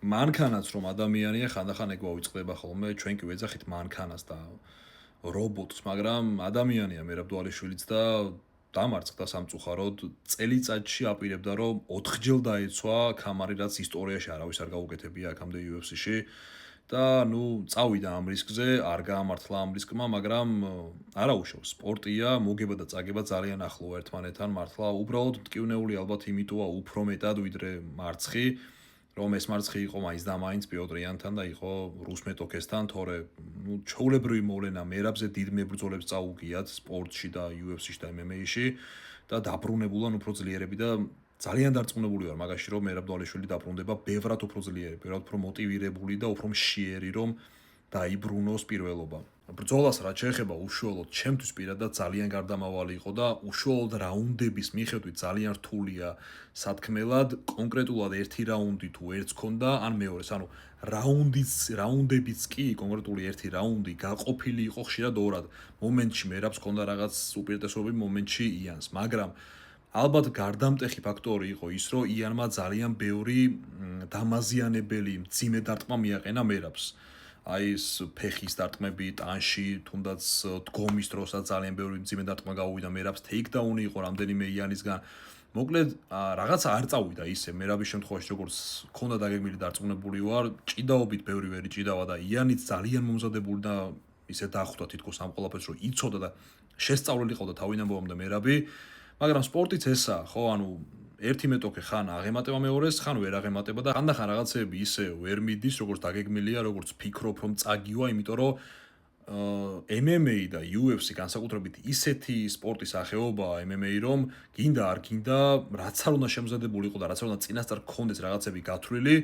მანქანაც რომ ადამიანია ხანდახან ეგ ვავიწყდება ხოლმე ჩვენ კი ვეძახით მანქანას და რობოტს, მაგრამ ადამიანია მერაბდვალიშვილიც და დამარცხდა სამწუხაროდ წელიწადში აპირებდა რომ 4-ჯერ დაეცვა ქამარი რაც ისტორიაში არავის არ გაუკეთებია აქამდე UFC-ში და წავიდა ამ რისკზე, არ გაამართლა ამ რისკმა, მაგრამ არა უშავს, სპორტია, მოგება და წაგება ძალიან ახლოა ერთმანეთთან, მართლა უბრალოდ მტკივნეული ალბათ იმიტოა უფრო მეტად ვიდრე მარცხი, რომ ეს მარცხი იყო მაინც და მაინც პიოტრიანთან და იყო რუს მეტოქესთან, თორე ჩვეულებრივი მოვლენა მერაბზე დიდ მებრძოლებს წაუგიათ სპორტში და UFC-ში და MMA-ში და დაბრუნებულან უფრო ძლიერები და ძალიან დარწმუნებული ვარ მაგაში, რომ მერაბდვალიშვილი დაბრუნდება ბევრად უფრო ძლიერები, ბევრად უფრო მოტივირებული და უფრო მშიერი, რომ დაიბრუნოს პირველობა. ბრძოლას რაც შეეხება უშუალოდ ჩემთვის პირადად ძალიან გარდამავალი იყო და უშუალოდ რაუნდების მიხედვით ძალიან რთულია სათქმელად, კონკრეტულად ერთი რაუნდი თუ ერთს ქონდა, ან მეორეს, ანუ რაუნდებიც კი, კონკრეტული ერთი რაუნდი გაყოფილი იყო ხშირად ორად. მომენტში მერაბს ქონდა რაღაც უპირატესობები, მომენტში იანს, მაგრამ ალბათ გარდამტეხი ფაქტორი იყო ის, რომ იანმა ძალიან ბევრი დამაზიანებელი მძიმე დარტყმა მიაყენა მერაბს. აი ეს ფეხის დარტყმები ტანში, თუნდაც დგომის დროსაც ძალიან ბევრი მძიმე დარტყმა გაუვიდა მერაბს, ტეიქდაუნი იყო რამდენიმე იანისგან. მოკლედ, რაღაცა არ წავიდა ისე, მერაბის შემთხვევაში როგორც ქონდა დაგეგმილი დარწმუნებული ვარ, ჭიდაობით ბევრი ვერ იჭიდავა და იანიც ძალიან მომზადებული და ისე დახვდა თითქოს ამ ყველაფერს, რომ იცოდა და შესწავლილი ყავდა თავიდან ბოლომდე მერაბი. მაგრამ სპორტიც ესაა, ხო, ანუ ერთი მეტოქე ხან აღემატება მეორეს, ხან ვერ აღემატება და ხანდახან რაღაცეები ისე ვერ მიდის, როგორც დაგეგმილია, როგორც ფიქრობ, რომ წაგივა, იმიტომ რომ MMA და UFC განსაკუთრებით ისეთი სპორტის სახეობაა MMA, რომ გინდა არ გინდა, რაც არ უნდა შემზადებული იყო და რაც არ უნდა წინასწარ გქონდეს რაღაცები გათვლილი,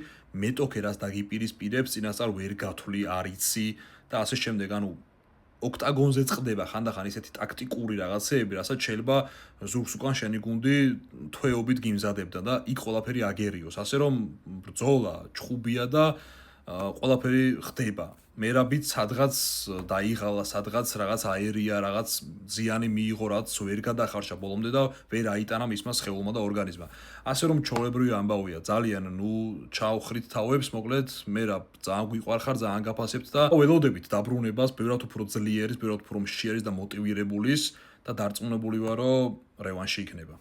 მეტოქე რაც დაგიპირისპირებს, წინასწარ ვერ გათვლი, არ იცი და ასე შემდეგ, ანუ ოქტაგონზე წყდება ხანდახან ისეთი ტაქტიკური რაღაცეები, რასაც შეიძლება ზურგს უკან შენი გუნდი თვეობით გიმზადებდა და იქ ყველაფერი აგერიოს. ასე რომ ბრძოლა ჩხუბია და ყველაფერი ხდება. მერაბიც სადღაც დაიღალა, სადღაც რაღაც აერია, რაღაც ზიანი მიიღო, რაც ვერ გადახარშა ბოლომდე და ვერ აიტანა მისმა სხეულმა და ორგანიზმმა. ასე რომ ჩვეულებრივი ამბავია, ძალიან ჩავხრით თავებს, მოკლედ მერაბ ძალიან გვიყვარხარ, ძალიან გაფასებთ და ველოდებით დაბრუნებას, ბევრად უფრო ძლიერის, ბევრად უფრო მშიერის და მოტივირებულის და დარწმუნებული ვარ, რომ რევანში იქნება.